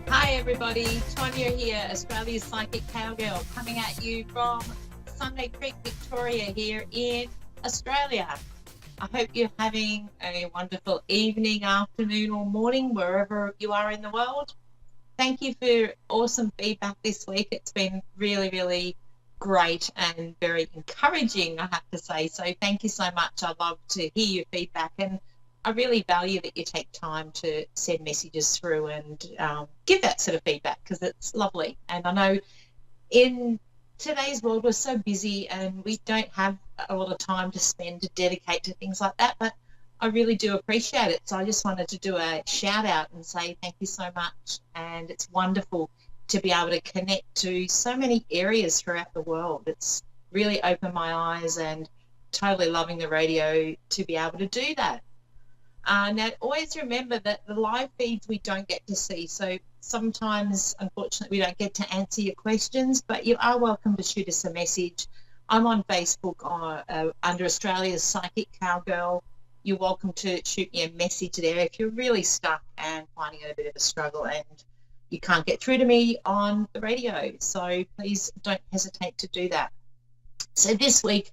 Hi everybody, Tonia here, Australia's Psychic Cowgirl, coming at you from Sunday Creek, Victoria here in Australia. I hope you're having a wonderful evening, afternoon or morning, wherever you are in the world. Thank you for awesome feedback this week. It's been really, really great and very encouraging, I have to say. So thank you so much. I love to hear your feedback, and I really value that you take time to send messages through and give that sort of feedback, because it's lovely. And I know in today's world we're so busy and we don't have a lot of time to spend to dedicate to things like that, but I really do appreciate it. So I just wanted to do a shout out and say thank you so much, and it's wonderful to be able to connect to so many areas throughout the world. It's really opened my eyes, and totally loving the radio to be able to do that. Now, always remember that the live feeds we don't get to see. So sometimes, unfortunately, we don't get to answer your questions, but you are welcome to shoot us a message. I'm on Facebook under Australia's Psychic Cowgirl. You're welcome to shoot me a message there if you're really stuck and finding it a bit of a struggle and you can't get through to me on the radio. So please don't hesitate to do that. So this week,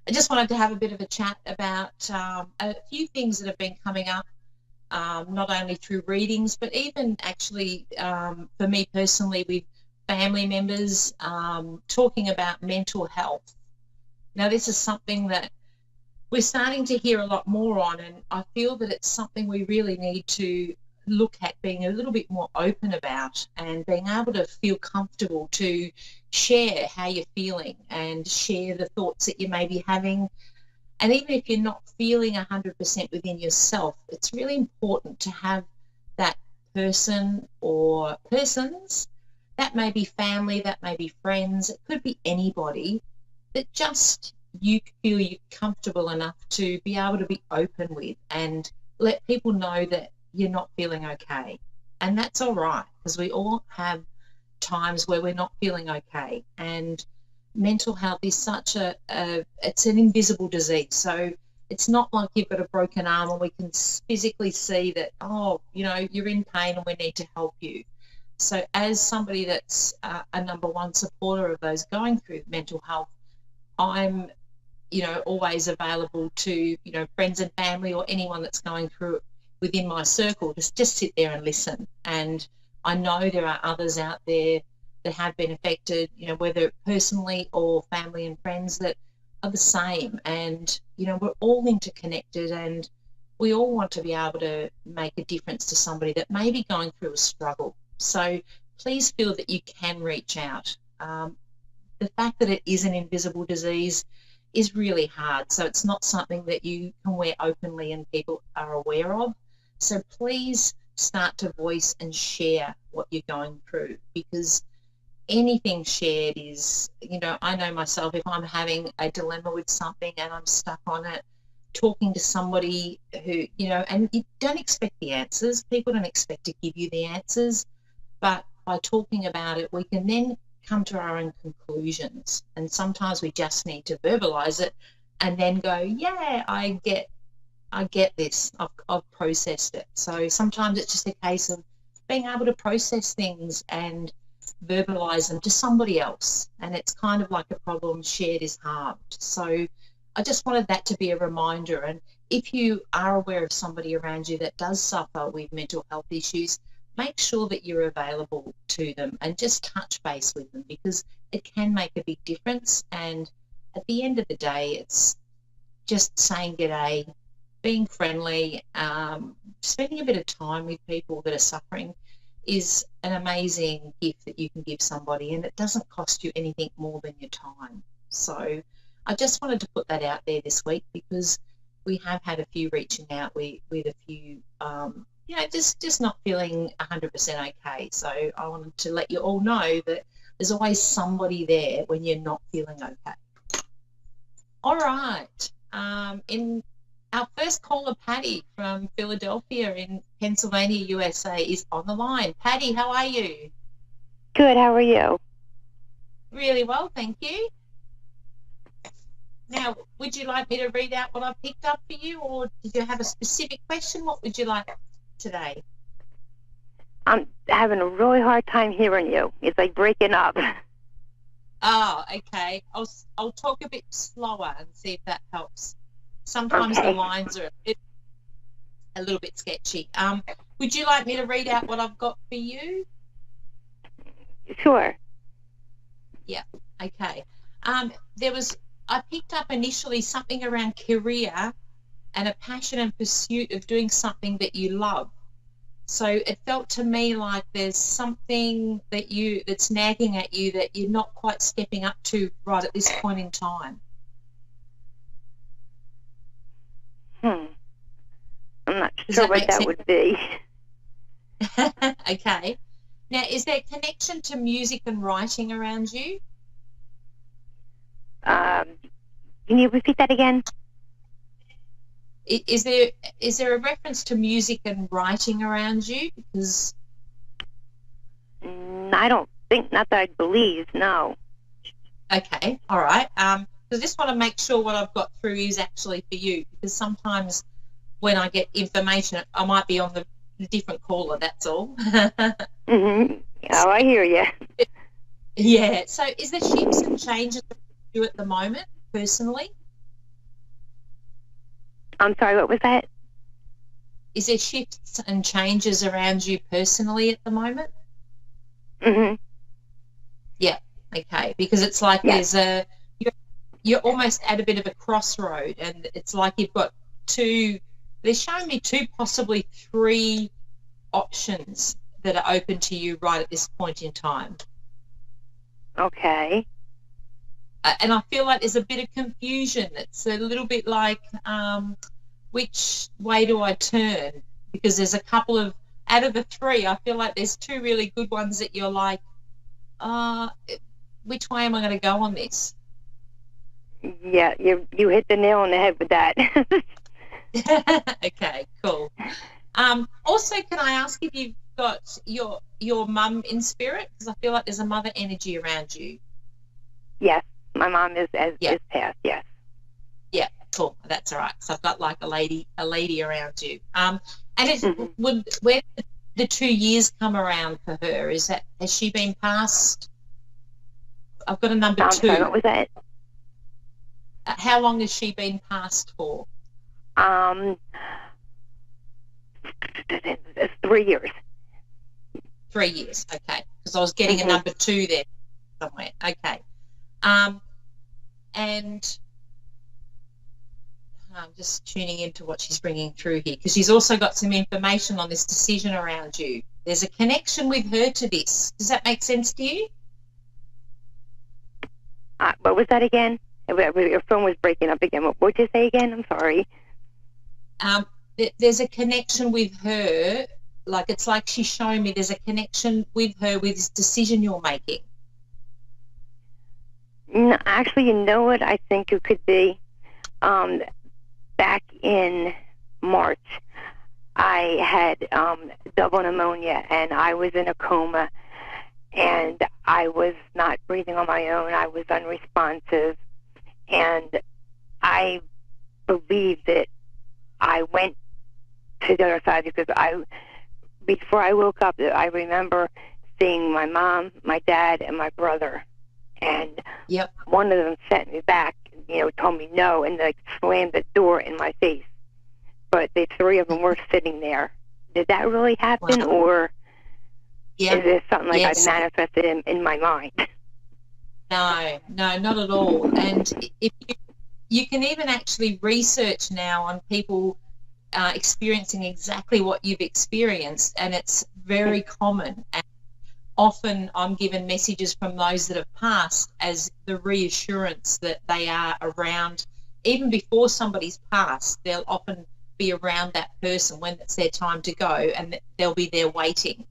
I just wanted to have a bit of a chat about a few things that have been coming up, not only through readings, but even actually for me personally with family members, talking about mental health. Now, this is something that we're starting to hear a lot more on, and I feel that it's something we really need to look at being a little bit more open about, and being able to feel comfortable to share how you're feeling and share the thoughts that you may be having. And even if you're not feeling 100% within yourself, it's really important to have that person or persons, that may be family, that may be friends, it could be anybody, that just you feel you're comfortable enough to be able to be open with and let people know that you're not feeling okay. And that's all right, because we all have times where we're not feeling okay. And mental health is such it's an invisible disease. So it's not like you've got a broken arm and we can physically see that, oh, you're in pain and we need to help you. So as somebody that's a number one supporter of those going through mental health, I'm always available to friends and family or anyone that's going through it within my circle. Just sit there and listen. And I know there are others out there that have been affected, whether personally or family and friends, that are the same. And we're all interconnected, and we all want to be able to make a difference to somebody that may be going through a struggle. So please feel that you can reach out. The fact that it is an invisible disease is really hard. So it's not something that you can wear openly and people are aware of. So please start to voice and share what you're going through, because anything shared is, I know myself, if I'm having a dilemma with something and I'm stuck on it, talking to somebody who, and you don't expect the answers. People don't expect to give you the answers. But by talking about it, we can then come to our own conclusions. And sometimes we just need to verbalize it and then go, yeah, I get this. I've processed it. So sometimes it's just a case of being able to process things and verbalize them to somebody else. And it's kind of like a problem shared is halved. So I just wanted that to be a reminder. And if you are aware of somebody around you that does suffer with mental health issues, make sure that you're available to them and just touch base with them, because it can make a big difference. And at the end of the day, it's just saying g'day, being friendly, spending a bit of time with people that are suffering is an amazing gift that you can give somebody, and it doesn't cost you anything more than your time. So I just wanted to put that out there this week, because we have had a few reaching out with a few just not feeling 100% okay. So I wanted to let you all know that there's always somebody there when you're not feeling okay. All right. In our first caller, Patty from Philadelphia in Pennsylvania, USA, is on the line. Patty, how are you? Good, how are you? Really well, thank you. Now, would you like me to read out what I picked up for you, or did you have a specific question? What would you like today? I'm having a really hard time hearing you. It's like breaking up. Oh, okay. I'll talk a bit slower and see if that helps. Sometimes the Okay. lines are a little bit sketchy. Would you like me to read out what I've got for you? Sure. Yeah. Okay. I picked up initially something around career and a passion and pursuit of doing something that you love. So it felt to me like there's something that's nagging at you that you're not quite stepping up to right at this point in time. I'm not Does sure that what make that sense? would be. Okay. Now, is there connection to music and writing around you? Can you repeat that again? Is there a reference to music and writing around you? Because I don't think, not that I believe, no. okay, all right. I just want to make sure what I've got through is actually for you, because sometimes when I get information, I might be on the different caller. That's all. Oh, I hear you. Yeah. So, is there shifts and changes for you at the moment, personally? I'm sorry, what was that? Is there shifts and changes around you personally at the moment? Mm-hmm. Yeah. Okay. Because it's like Yes. you're almost at a bit of a crossroad, and it's like you've got they're showing me two, possibly three options that are open to you right at this point in time. Okay. And I feel like there's a bit of confusion. It's a little bit like, which way do I turn? Because there's a couple of, out of the three, I feel like there's two really good ones that you're like, which way am I going to go on this? Yeah, you hit the nail on the head with that. Okay, cool. Also, can I ask if you've got your mum in spirit? Because I feel like there's a mother energy around you. Yes, my mom is Yeah. passed, yes. Yeah, cool. That's all right. So I've got like a lady around you. And it would where did the 2 years come around for her? Has she been passed? I've got a number 2. Sorry, what was that? How long has she been passed for? It's 3 years. 3 years. Okay, because I was getting a number 2 there somewhere. Okay. And I'm just tuning into what she's bringing through here, because she's also got some information on this decision around you. There's a connection with her to this. Does that make sense to you? What was that again? Your phone was breaking up again. What did you say again? I'm sorry. There's a connection with her. Like, it's like she's showing me there's a connection with her with this decision you're making. No, actually, you know what I think it could be? Back in March, I had double pneumonia, and I was in a coma, and I was not breathing on my own. I was unresponsive, and I believe that I went to the other side, because before I woke up, I remember seeing my mom, my dad, and my brother, and one of them sent me back, told me no, and like slammed the door in my face. But the 3 of them were sitting there. Did that really happen, or is this something like I manifested in my mind? No, not at all. And if you can even actually research now on people experiencing exactly what you've experienced, and it's very common. And often I'm given messages from those that have passed as the reassurance that they are around. Even before somebody's passed, they'll often be around that person when it's their time to go, and they'll be there waiting.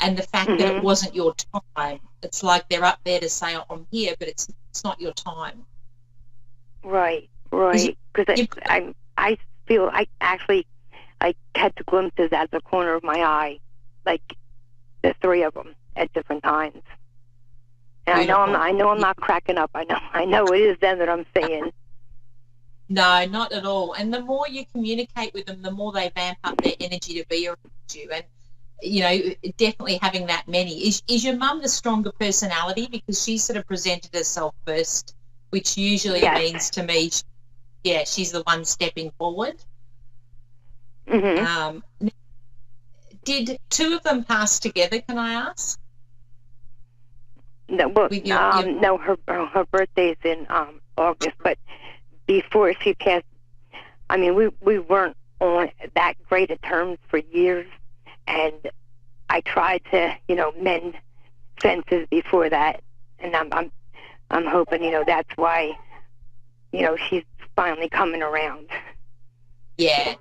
And the fact that it wasn't your time, it's like they're up there to say, I'm here, but it's not your time. Right. Because I feel I actually catch glimpses out of the corner of my eye, like the 3 of them at different times. And I know I'm not cracking up. I know it is them that I'm seeing. No, not at all. And the more you communicate with them, the more they vamp up their energy to be around you. And definitely having that many. Is your mum the stronger personality? Because she sort of presented herself first, which usually Yes. means to me, she's the one stepping forward. Mhm. Did two of them pass together, can I ask? No, well, With your no, her birthday's in August, but before she passed, I mean, we weren't on that great of terms for years, and I tried to, mend fences before that, and I'm hoping, that's why, she's finally coming around. Yeah.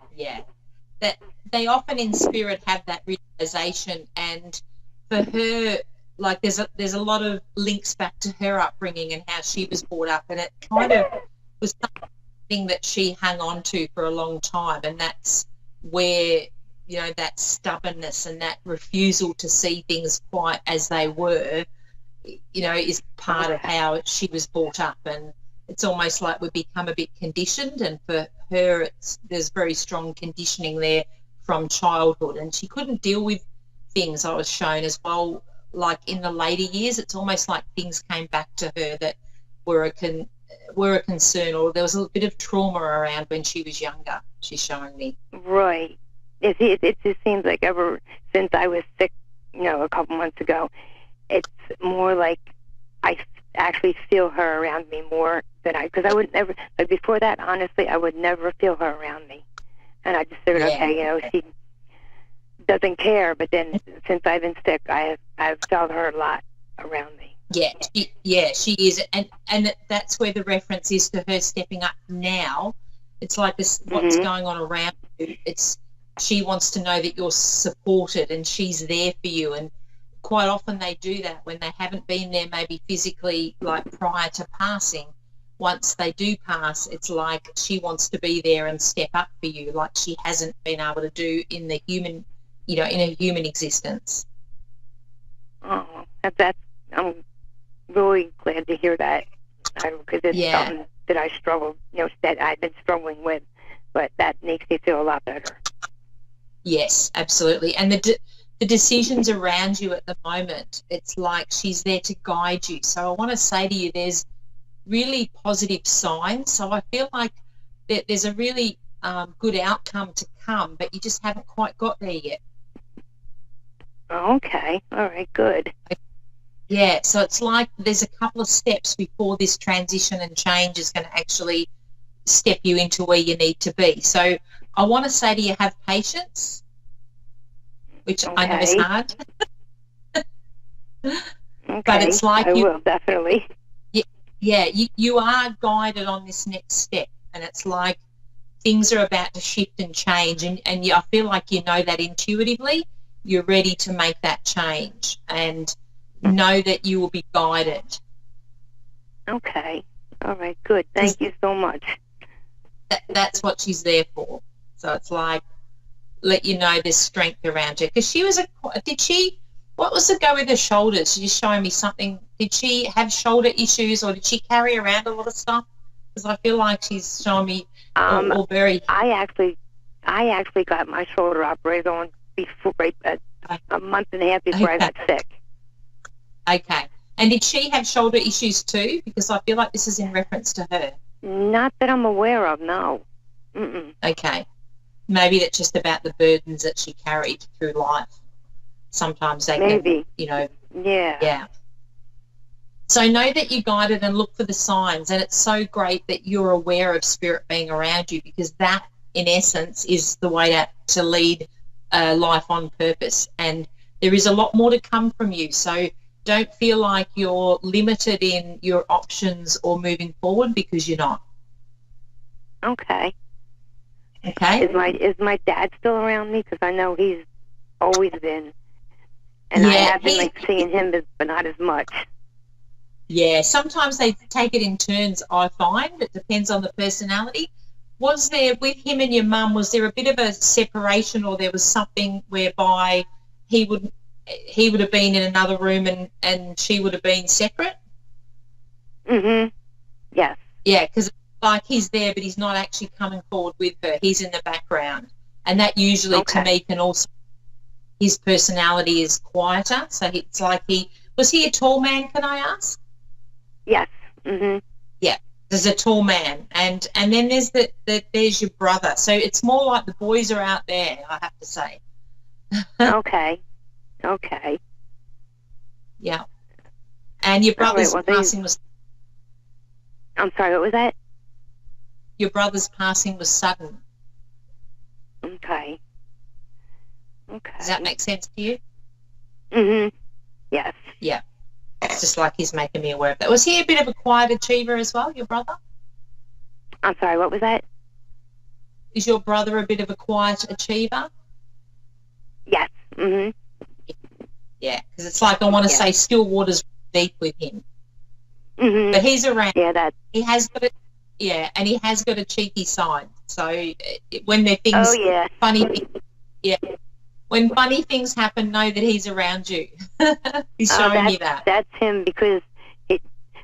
That they often in spirit have that realization, and for her, like there's a lot of links back to her upbringing and how she was brought up, and it kind of was something that she hung on to for a long time, and that's where that stubbornness and that refusal to see things quite as they were, is part of how she was brought up. And it's almost like we've become a bit conditioned, and for her there's very strong conditioning there from childhood, and she couldn't deal with things, I was shown as well, like in the later years. It's almost like things came back to her that were a concern, or there was a bit of trauma around when she was younger, she's showing me. Right. It just seems like ever since I was sick, a couple months ago, it's more like I actually feel her around me more than because I would never, like before that, honestly, I would never feel her around me. And I just figured, okay, she doesn't care. But then since I've been sick, I've felt her a lot around me. She is. And that's where the reference is to her stepping up now. It's like this, what's going on around you. She wants to know that you're supported and she's there for you. And quite often they do that when they haven't been there maybe physically, like prior to passing. Once they do pass, it's like she wants to be there and step up for you, like she hasn't been able to do in the human, in a human existence. Oh, I'm really glad to hear that, because it's something that I struggle, that I've been struggling with, but that makes me feel a lot better. Yes, absolutely. And the decisions around you at the moment, it's like she's there to guide you. So I want to say to you, there's really positive signs. So I feel like there's a really good outcome to come, but you just haven't quite got there yet. Okay. All right, good. Yeah, so it's like there's a couple of steps before this transition and change is going to actually step you into where you need to be. So I want to say to you, have patience, which I know is hard. Okay, but it's like I will, definitely. Yeah, you are guided on this next step, and it's like things are about to shift and change, and I feel like you know that intuitively. You're ready to make that change and know that you will be guided. Okay. All right, good. Thank you so much. That's what she's there for. So it's like, let you know there's strength around her. Because what was the go with her shoulders? She's showing me something. Did she have shoulder issues, or did she carry around a lot of stuff? Because I feel like she's showing me all very... I actually got my shoulder operated on before, a month and a half before I got sick. Okay. And did she have shoulder issues too? Because I feel like this is in reference to her. Not that I'm aware of, no. Mm-mm. Okay. Maybe that's just about the burdens that she carried through life. Sometimes they can, Yeah. So know that you're guided and look for the signs, and it's so great that you're aware of spirit being around you, because that, in essence, is the way to lead life on purpose. And there is a lot more to come from you. So don't feel like you're limited in your options or moving forward, because you're not. Okay. Okay. Is my dad still around me? Because I know he's always been, and I have been seeing him, but not as much. Yeah, sometimes they take it in turns, I find. It depends on the personality. Was there, with him and your mum, was there a bit of a separation, or there was something whereby he would have been in another room and she would have been separate? Yes. Yeah, because like he's there, but he's not actually coming forward with her. He's in the background. And that usually, to me, can also his personality is quieter. So it's like was he a tall man, can I ask? Yes. Mm-hmm. Yeah, there's a tall man. And then there's your brother. So it's more like the boys are out there, I have to say. Okay. Yeah. And your brother's well, passing was... I'm sorry, what was that? Your brother's passing was sudden. Okay. Does that make sense to you? Mm-hmm. Yes. Yeah. It's just like he's making me aware of that. Was he a bit of a quiet achiever as well, your brother? I'm sorry, what was that? Is your brother a bit of a quiet achiever? Yes. Mm-hmm. Yeah, because it's like I want to say still water's deep with him. Mm-hmm. But he's around. Yeah, he has got and he has got a cheeky side. So when there are things, funny, when funny things happen, know that he's around you. He's showing me that. That's him, because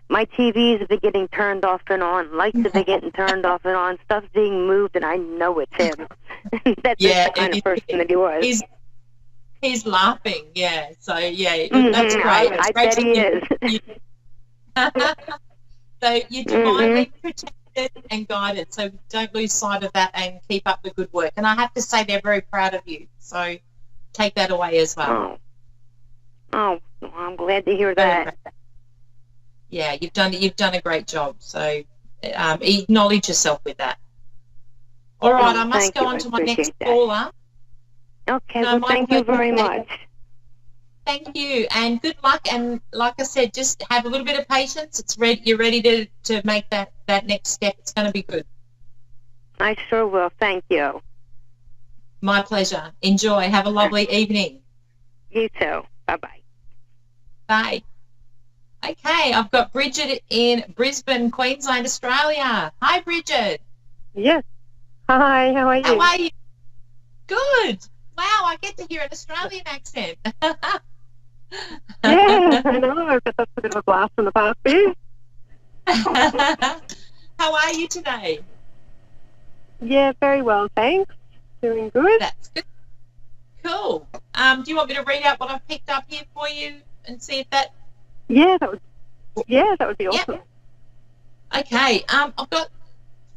my TVs have been getting turned off and on, lights have been getting turned off and on, stuff's being moved, and I know it's him. That's the kind of person that he was. He's laughing, yeah. So, that's great. I bet he is. So you're divinely protected and guided, so don't lose sight of that and keep up the good work. And I have to say they're very proud of you, so take that away as well. Oh, well, I'm glad to hear that. Yeah, you've done a great job, so acknowledge yourself with that. All right, I must go on to my next caller. Okay, well, thank you very much. Thank you, and good luck. And like I said, just have a little bit of patience. You're ready to make that next step. It's going to be good. I sure will. Thank you. My pleasure. Enjoy. Have a lovely evening. You too. Bye-bye. Bye. Okay, I've got Bridget in Brisbane, Queensland, Australia. Hi, Bridget. Yes. Hi, how are you? How are you? Good. Wow, I get to hear an Australian accent. Yeah, I know, but that's a bit of a blast from the past for you. How are you today? Yeah, very well, thanks. Doing good. That's good. Cool. Do you want me to read out what I've picked up here for you and see if that... Yeah, that would be awesome. Yep. Okay. I've got...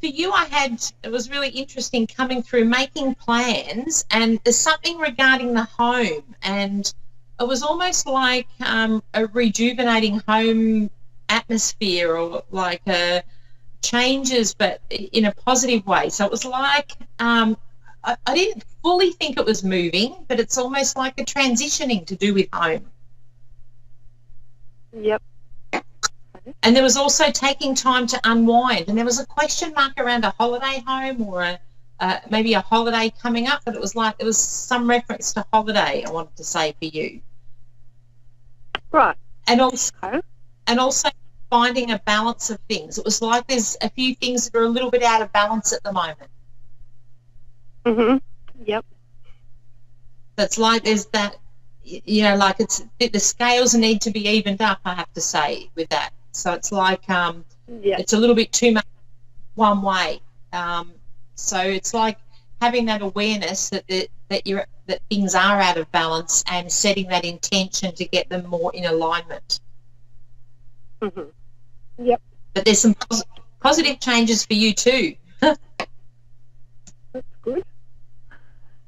For you, it was really interesting coming through making plans, and there's something regarding the home, and it was almost like a rejuvenating home atmosphere, or like changes, but in a positive way. So it was like I didn't fully think it was moving, but it's almost like a transitioning to do with home. Yep. And there was also taking time to unwind, and there was a question mark around a holiday home or maybe a holiday coming up, but it was like there was some reference to holiday I wanted to say for you. Right. And also finding a balance of things. It was like there's a few things that are a little bit out of balance at the moment. Mhm. Yep. So it's like there's that, like the scales need to be evened up, I have to say, with that. So it's like it's a little bit too much one way. So it's like having that awareness that things are out of balance and setting that intention to get them more in alignment. Mhm. Yep. But there's some positive changes for you too. That's good.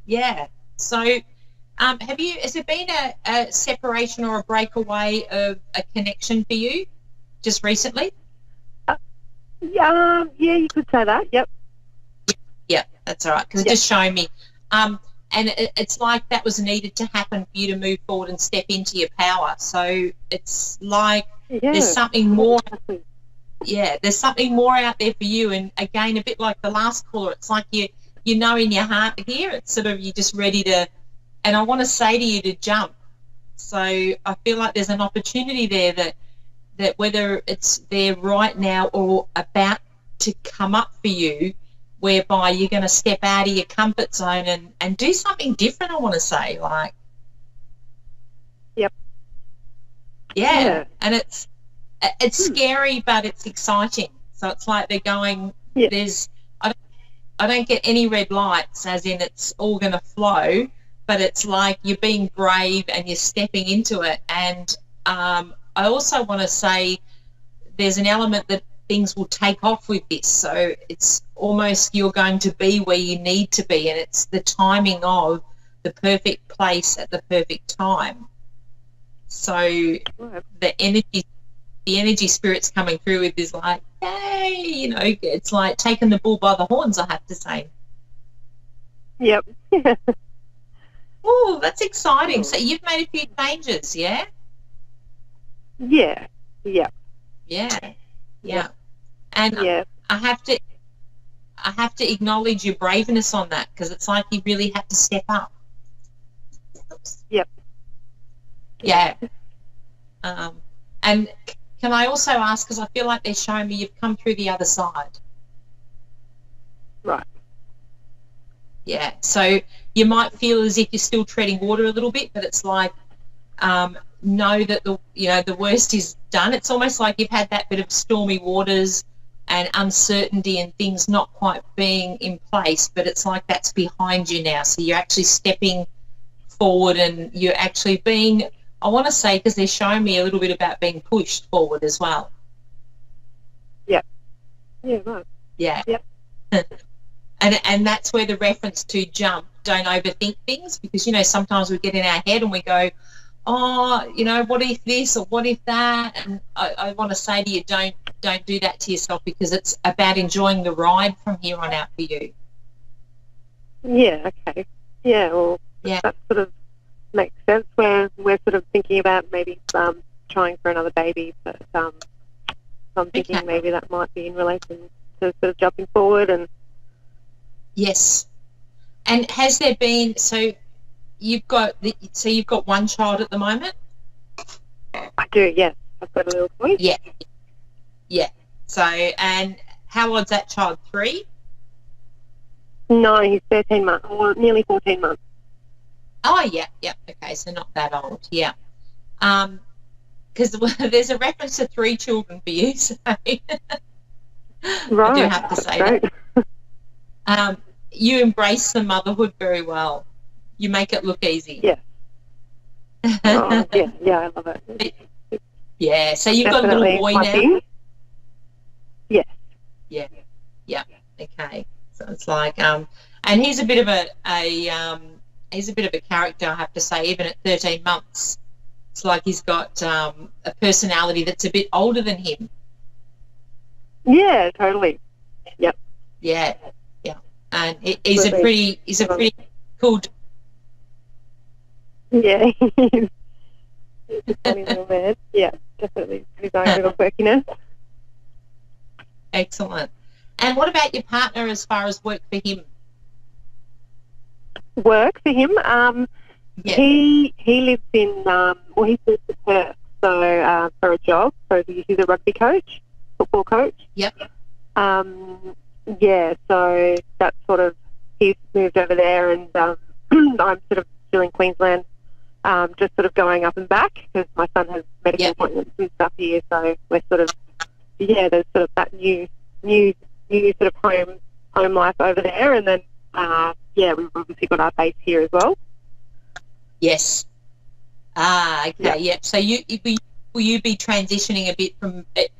Yeah. So has there been a separation or a breakaway of a connection for you just recently? Yeah, you could say that. Yep. Yeah, that's all right, because it's just showing me. And it's like that was needed to happen for you to move forward and step into your power. So it's like there's something more. Yeah, there's something more out there for you. And again, a bit like the last caller, it's like you know in your heart here, it's sort of you're just ready to. And I want to say to you to jump. So I feel like there's an opportunity there that whether it's there right now or about to come up for you, whereby you're going to step out of your comfort zone and do something different, I want to say, like. Yep. Yeah. And it's scary, but it's exciting. So it's like they're going, I don't get any red lights, as in it's all going to flow, but it's like you're being brave and you're stepping into it. And I also want to say there's an element that things will take off with this. So it's almost you're going to be where you need to be, and it's the timing of the perfect place at the perfect time. So the energy spirit's coming through with is like, yay, you know, it's like taking the bull by the horns, I have to say. Yep. Oh, that's exciting. So you've made a few changes, yeah? Yeah. Yeah. Yeah. And Yeah. I have to acknowledge your braveness on that, because it's like you really had to step up. Oops. Yep. Yeah. And can I also ask, because I feel like they're showing me you've come through the other side. Right. Yeah. So you might feel as if you're still treading water a little bit, but it's like know that the worst is done. It's almost like you've had that bit of stormy waters and uncertainty and things not quite being in place, but it's like that's behind you now. So you're actually stepping forward, and you're actually being, I want to say, because they're showing me a little bit about being pushed forward as well. Yep. Yeah, right. Yeah. Yep. And that's where the reference to jump, don't overthink things, because, you know, sometimes we get in our head and we go, oh, you know, what if this or what if that? And I want to say to you, don't do that to yourself, because it's about enjoying the ride from here on out for you. Yeah, okay. Yeah, well, Yeah. that sort of makes sense. We're sort of thinking about maybe trying for another baby, but I'm thinking Okay. maybe that might be in relation to sort of jumping forward. And Yes. And has there been, so you've got one child at the moment? I do, yes. I've got a little boy. Yeah. Yeah. So, and how old's that child? 3? No, he's 13 months, or nearly 14 months. Oh, yeah. Okay, so not that old. Yeah. Because there's a reference to 3 children for you, so Right. I do have to say Great. that. You embrace the motherhood very well. You make it look easy. Yeah. Oh, yeah, I love it. Yeah, so you've got a Definitely little boy my now? thing. Yes. Yeah. Okay. So it's like, and he's a bit of a character, I have to say, even at 13 months. It's like he's got a personality that's a bit older than him. Yeah, totally. Yep. Yeah. And he's a pretty cool. Yeah, he's a funny little man. Yeah, definitely. His own little quirkiness. Excellent. And what about your partner as far as work for him? Work for him. Yeah. He lives in he's moved to Perth, so for a job. So he's a rugby coach, football coach. Yep. Yeah, so that's sort of, he's moved over there, and I'm sort of still in Queensland, just sort of going up and back, because my son has medical appointments and stuff here. So we're sort of, there's sort of that new sort of home life over there, and then we've obviously got our base here as well. Yes. Okay. Yeah. So will you be transitioning a bit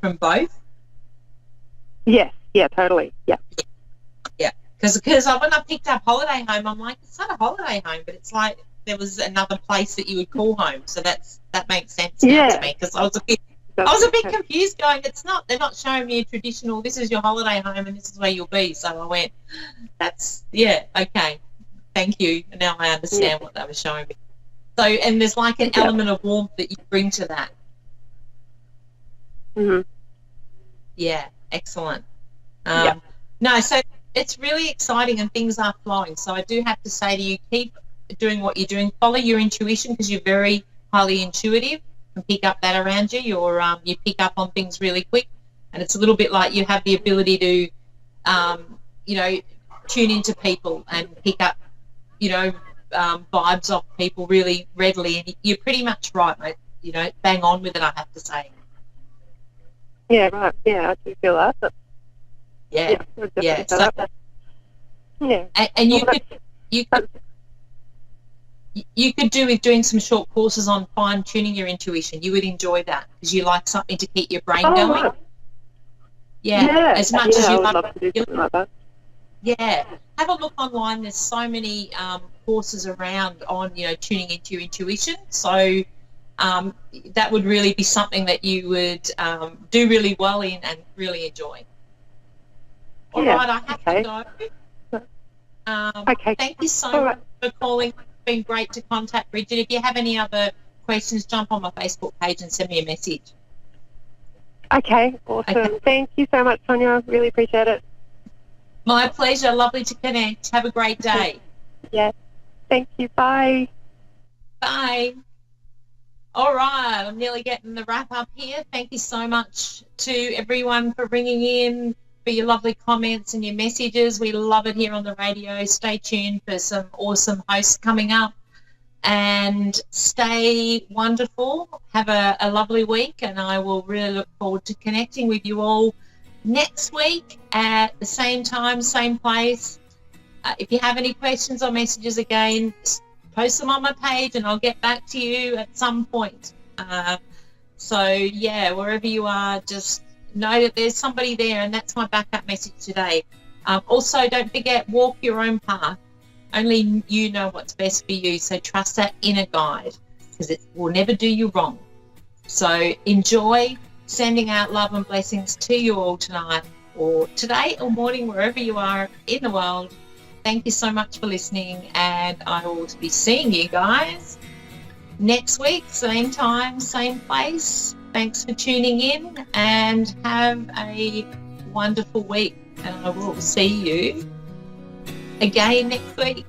from both? Yes. Yeah. Totally. Yeah. Yeah. Because when I picked up holiday home, I'm like, it's not a holiday home, but it's like there was another place that you would call home. So that makes sense now to me, because I was a bit confused, going, it's not. They're not showing me a traditional. This is your holiday home, and this is where you'll be. So I went, okay. Thank you. Now I understand what they were showing me. So, and there's like an element of warmth that you bring to that. Mhm. Yeah, excellent. No, so it's really exciting and things are flowing. So I do have to say to you, keep doing what you're doing. Follow your intuition, because you're very highly intuitive and pick up that around you. You pick up on things really quick, and it's a little bit like you have the ability to, tune into people and pick up, vibes off people really readily. And you're pretty much right, mate. Bang on with it, I have to say. Yeah, right. Yeah, I do feel that. But Yeah. So, yeah. And you could you could do with doing some short courses on fine-tuning your intuition. You would enjoy that because you like something to keep your brain going. Right. Yeah, as much as I you would love love to do something like that. Yeah, have a look online. There's so many courses around on, tuning into your intuition. So that would really be something that you would do really well in and really enjoy. All right, I have to go. Okay. Thank you so much for calling. It's been great to contact Bridget. If you have any other questions, jump on my Facebook page and send me a message. Okay, awesome. Okay. Thank you so much, Tonia. Really appreciate it. My pleasure. Lovely to connect. Have a great day. Yeah. Thank you. Bye. Bye. All right, I'm nearly getting the wrap up here. Thank you so much to everyone for ringing in, for your lovely comments and your messages. We love it here on the radio. Stay tuned for some awesome hosts coming up, and stay wonderful. Have a lovely week, and I will really look forward to connecting with you all next week at the same time, same place. If you have any questions or messages, again, post them on my page and I'll get back to you at some point. So yeah, wherever you are, just know that there's somebody there, and that's my backup message today. Also, don't forget, walk your own path. Only you know what's best for you, so trust that inner guide, because it will never do you wrong. So enjoy, sending out love and blessings to you all tonight, or today or morning, wherever you are in the world. Thank you so much for listening, and I will be seeing you guys next week, same time, same place. Thanks for tuning in, and have a wonderful week, and I will see you again next week.